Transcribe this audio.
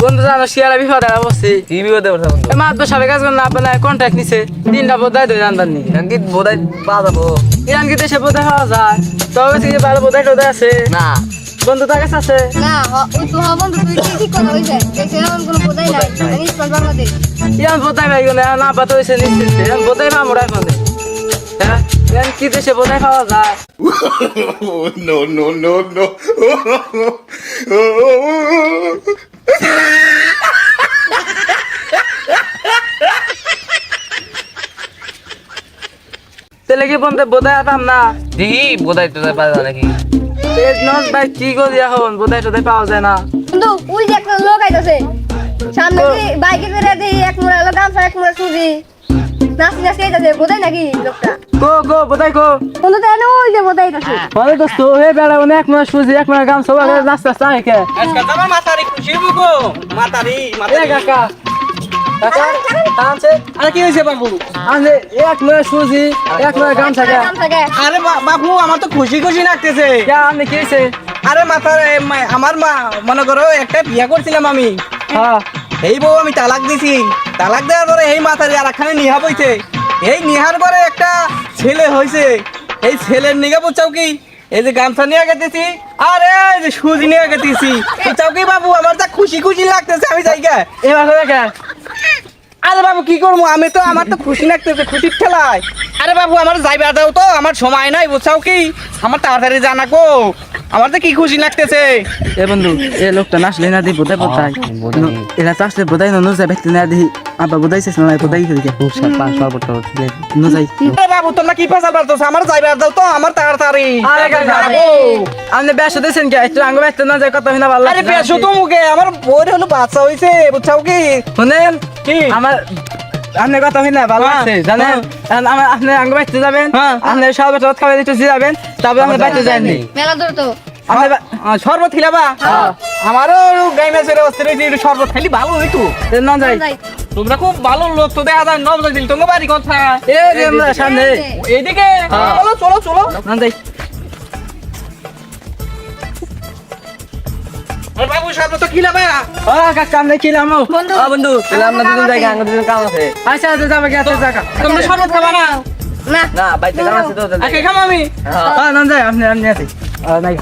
বন্ধু জানো শিয়ারা বিপদে বসছি। কি বিপদে পড়ছে বন্ধু? মাত্র সাড়ে কাজ না আপনার কন্ট্যাক্ট নিছে 3টা বোধাই ধরে জানবার নি এখন কি বোধহয় পাওয়া যাবো? ইরান কি দেশে বোধাই পাওয়া যায়? তবে কি ভালো বোধাই টোধাই আছে না বন্ধু তার কাছে আছে? না ওই তো বন্ধু তুই ঠিক কথা হইছে দেশে এমন কোনো বোধাই নাই আমি স্কুল বাংলাদেশ ইরান বোধাই পাই গেলে না পাতা হয়েছে নিশ্চিত ইরান বোধাই পা মোড়াই ফোনে হ্যাঁ ইরান কি দেশে বোধাই পাওয়া যায়? No, no, no, no. তাহলে কি বন্ধু বোধাই আতাম না দেখি বোধহয় টোধহয় পাওয়া যায় নাকি? নজ ভাই কি করি এখন বোধাই টোধাই পাওয়া যায় না। বন্ধু ওই যে একটা লোক আইতাছে সামনে দিয়ে বাইকে করে দেই এক মোড়া হলো গামছা এক মোড়া সুজি নাচি নাচি আইতাছে বোধাই নাকি লোকটা গো বোধাই গো বন্ধু তো এনে ওই যে বোধাই আইতাছে ভালো দোস্ত হে বেড়া মানে এক মাস সুজি এক মাস গাম সব রাস্তা রাস্তা কে আজকে তোমার মাথারি খুশি বুকো মাথারি এ কাকা কাকা তানছে আরে কি হয়েছে বাবু? আনে এক মাস সুজি এক মাস গাম থাকে গামছা গায়ে আরে বাবু আমার তো খুশি খুশি লাগতেছে। কে আপনি কি হইছে? আরে মাথার আমার মা মনে করো একটা বিয়া করছিলাম আমি, হ্যাঁ এই বউ আমি তালাক দিছি, তালাক দেওয়ার পরে এই মাথারি আর একখানে নিহা বইছে, এই নিহার পরে একটা ছেলে হয়েছে, এই ছেলের নিগা বুঝছাও কি এই যে গামছা নিয়ে গেতেছি আর এই যে সুজি নিয়ে গেতেছি বুঝছাও কি বাবু আমার যা খুশি খুশি লাগতেছে আমি জায়গা। এবার করে কে আরে বাবু কি করবো আমি তো আমার তো খুশি লাগতেছে খুশির খেলায়। আরে বাবু আমার যাইবা দাও তো আমার সময় নাই বুঝছাও কি আমার তাড়াতাড়ি জানাকো আমার তো কি খুশি লাগতেছে। এ বন্ধু এ লোকটা নাচলে না দি বোধাই বোধাই এরা চাষলে বোধাই না যাই বেতে না দি আবার বোধাইছে না বোধাই করে খুব সর্বত ন যাই আরে বাবু তোমরা কি পেশাল পারতেছ আমার যাইবা দাও তো আমার তাড়াতাড়ি। আরে কাকা যাবো। আপনি বেশ দিয়েছেন কে একটু আঙ্গ ব্যস্ত না যায় কথা না ভালো আরে বেশো তো মুখে আমার বউর হলো বাচ্চা হইছে বুঝছাও কি শুনেন কি আমার আপনি কথা হই না ভালো আছে জানেন আমার আপনি আঙ্গ ব্যস্ত যাবেন হ্যাঁ। আপনি সব রাত খাবেন একটু যাবেন তারপর আপনি বাইতে যাননি মেলা দূর তো আপনি শরবত খিলাবা আমারও গাই মাছের অবস্থা রয়েছে একটু শরবত খাইলি ভালো হইতো। না যাই যাই তোমরা খুব ভালো লোক তো দেখা যায় নব দিল তোমার বাড়ি কথা এ যে আমরা সামনে এইদিকে চলো চলো চলো। না যাই আরে বাবু শরবত তো খিলাবা ও কাকা আপনি কি নামো বন্ধু বন্ধু তাহলে আমরা দুজন জায়গা আঙ্গ দুজন কাম আছে। আচ্ছা আচ্ছা যাবে কি আছে জায়গা তোমরা শরবত খাবা না? না না বাইতে কাম আছে তো আগে খাম আমি। হ্যাঁ না যাই আপনি আপনি আছে নাই